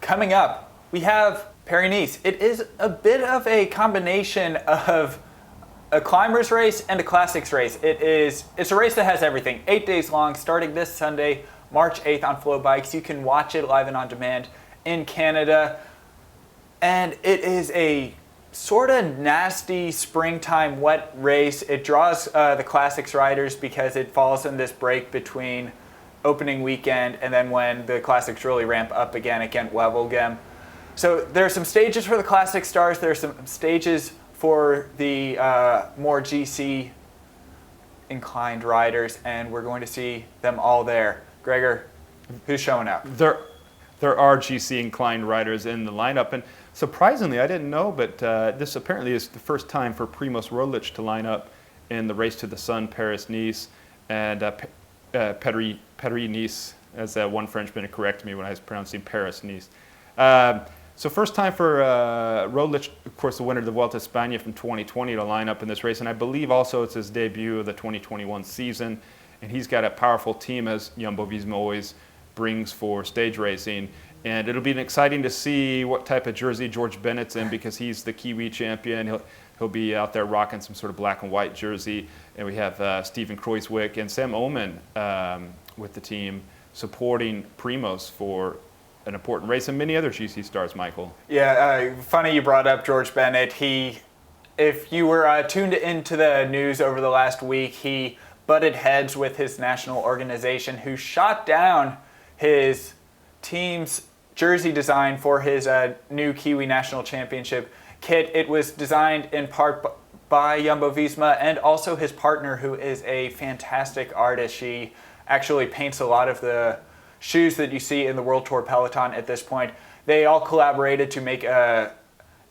coming up, we have Paris-Nice. It is a bit of a combination of a climbers race and a classics race. It's a race that has everything. 8 days long, starting this Sunday, March 8th on FloBikes. You can watch it live and on demand in Canada. And it is a sort of nasty springtime wet race. It draws the classics riders because it falls in this break between opening weekend and then when the classics really ramp up again at Gent-Wevelgem. So there are some stages for the classic stars. There are some stages for the more GC inclined riders, and we're going to see them all there. Gregor, who's showing up? There are GC inclined riders in the lineup, and surprisingly, I didn't know, but this apparently is the first time for Primoz Roglic to line up in the Race to the Sun, Paris-Nice, and Paris-Nice, as one Frenchman to correct me when I was pronouncing Paris-Nice. So first time for Roglic, of course, the winner of the Vuelta a España from 2020 to line up in this race, and I believe also it's his debut of the 2021 season, and he's got a powerful team, as Jumbo-Visma always brings for stage racing. And it'll be exciting to see what type of jersey George Bennett's in, because he's the Kiwi champion. He'll be out there rocking some sort of black and white jersey. And we have Stephen Kruijswijk and Sam Omen with the team supporting Primoz for an important race, and many other GC stars, Michael. Yeah, funny you brought up George Bennett. If you were tuned into the news over the last week, he butted heads with his national organization, who shot down his team's jersey design for his new Kiwi National Championship kit. It was designed in part by Jumbo-Visma and also his partner, who is a fantastic artist. She actually paints a lot of the shoes that you see in the World Tour peloton at this point. They all collaborated to make a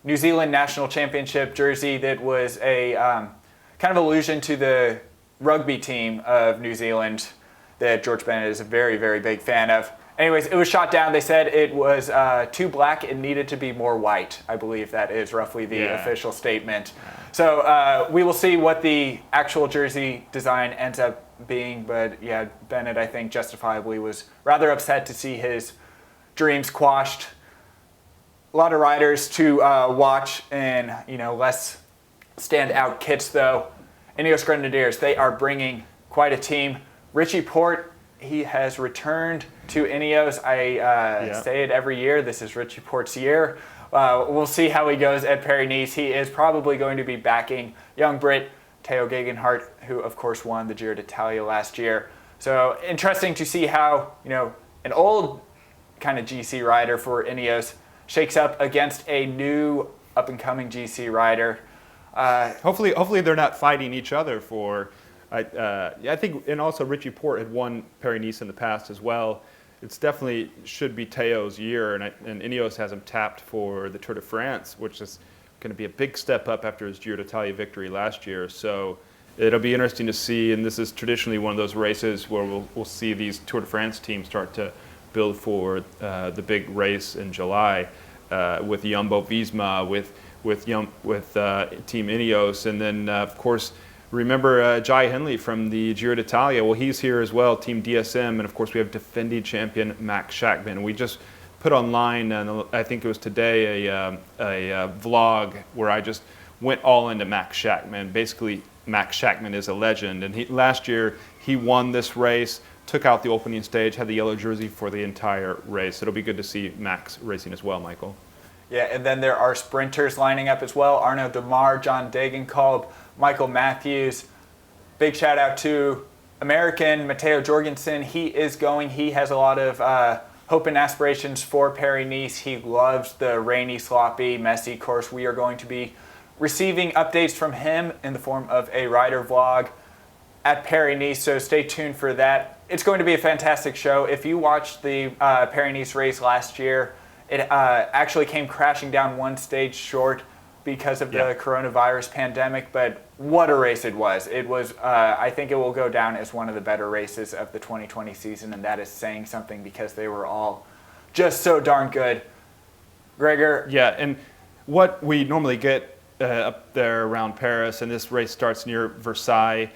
New Zealand National Championship jersey that was a kind of allusion to the rugby team of New Zealand that George Bennett is a very, very big fan of. Anyways, it was shot down. They said it was too black. It needed to be more white. I believe that is roughly the official statement. So we will see what the actual jersey design ends up being. But yeah, Bennett, I think, justifiably was rather upset to see his dreams quashed. A lot of riders to watch in less standout kits, though. Ineos Grenadiers, they are bringing quite a team. Richie Porte, he has returned to Ineos. I say it every year. This is Richie Porte's year. We'll see how he goes at Paris-Nice. He is probably going to be backing young Brit Theo Gegenhardt, who of course won the Giro d'Italia last year. So interesting to see how an old kind of GC rider for Ineos shakes up against a new up-and-coming GC rider. Hopefully they're not fighting each other for. I think, and also Richie Porte had won Paris-Nice in the past as well. It's definitely should be Theo's year, and Ineos has him tapped for the Tour de France, which is going to be a big step up after his Giro d'Italia victory last year. So it'll be interesting to see, and this is traditionally one of those races where we'll see these Tour de France teams start to build for the big race in July with Jumbo-Visma, with Team Ineos, and then of course. Remember Jai Hindley from the Giro d'Italia. Well, he's here as well, Team DSM, and of course we have defending champion Max Schachmann. We just put online, and I think it was today, a vlog where I just went all into Max Schachmann. Basically, Max Schachmann is a legend, and last year he won this race, took out the opening stage, had the yellow jersey for the entire race. It'll be good to see Max racing as well, Michael. Yeah, and then there are sprinters lining up as well. Arnaud Demar, John Degenkolb, Michael Matthews. Big shout out to American Matteo Jorgensen. He is going. He has a lot of hope and aspirations for Paris-Nice. He loves the rainy, sloppy, messy course. We are going to be receiving updates from him in the form of a rider vlog at Paris-Nice, so stay tuned for that. It's going to be a fantastic show. If you watched the Paris-Nice race last year, it actually came crashing down one stage short because of the coronavirus pandemic, but what a race it was. It was, I think it will go down as one of the better races of the 2020 season, and that is saying something because they were all just so darn good. Gregor? Yeah, and what we normally get up there around Paris, and this race starts near Versailles,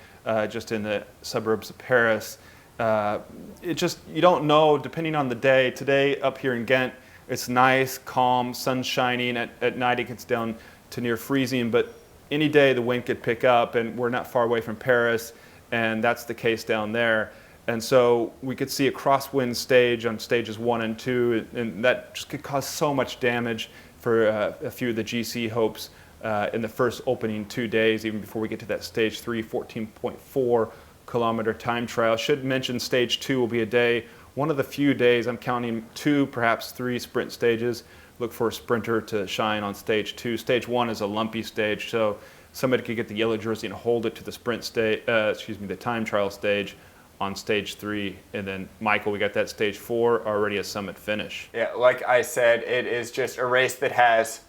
just in the suburbs of Paris. You don't know, depending on the day. Today up here in Ghent, It's nice, calm, sun shining. At night it gets down to near freezing, but any day the wind could pick up, and we're not far away from Paris, and that's the case down there. And so we could see a crosswind stage on stages 1 and 2, and that just could cause so much damage for a few of the GC hopes in the first opening 2 days, even before we get to that stage 3, 14.4 kilometer time trial. Should mention stage 2 will be a day, one of the few days, I'm counting 2, perhaps 3 sprint stages. Look for a sprinter to shine on stage 2. Stage 1 is a lumpy stage, so somebody could get the yellow jersey and hold it to the sprint stage, the time trial stage on stage 3. And then, Michael, we got that stage 4, already a summit finish. Yeah, like I said, it is just a race that has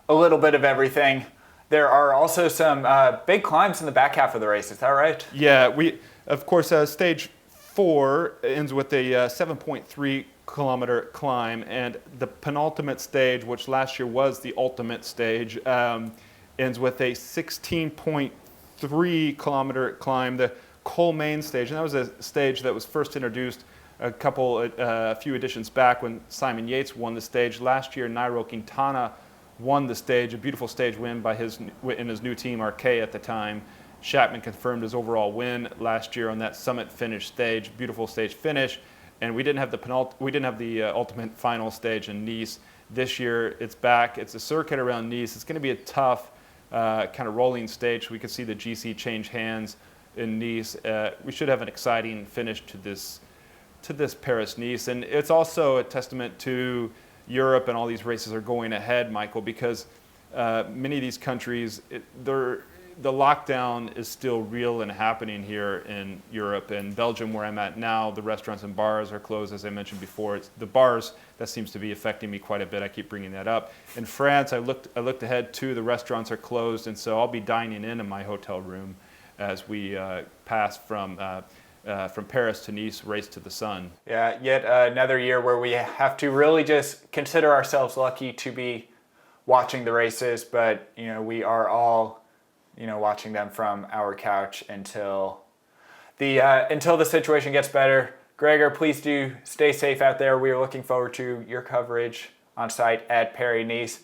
a little bit of everything. There are also some big climbs in the back half of the race, is that right? Yeah, of course, stage 4 ends with a 7.3 kilometer climb, and the penultimate stage, which last year was the ultimate stage, ends with a 16.3 kilometer climb, the Col Main stage. And that was a stage that was first introduced a few editions back when Simon Yates won the stage. Last year, Nairo Quintana won the stage, a beautiful stage win by his new team, Arquet at the time. Schachmann confirmed his overall win last year on that summit finish stage, beautiful stage finish. And we didn't have the ultimate final stage in Nice. This year it's back. It's a circuit around Nice. It's going to be a tough kind of rolling stage. We could see the GC change hands in Nice. We should have an exciting finish to this Paris-Nice. And it's also a testament to Europe, and all these races are going ahead, Michael, because many of these countries, the lockdown is still real and happening here in Europe. In Belgium, where I'm at now, the restaurants and bars are closed, as I mentioned before. It's the bars that seems to be affecting me quite a bit. I keep bringing that up. In France, I looked ahead too. The restaurants are closed, and so I'll be dining in my hotel room as we pass from Paris to Nice, race to the sun. Yeah, yet another year where we have to really just consider ourselves lucky to be watching the races, but we are all watching them from our couch until the situation gets better. Gregor, please do stay safe out there. We are looking forward to your coverage on site at Paris-Nice.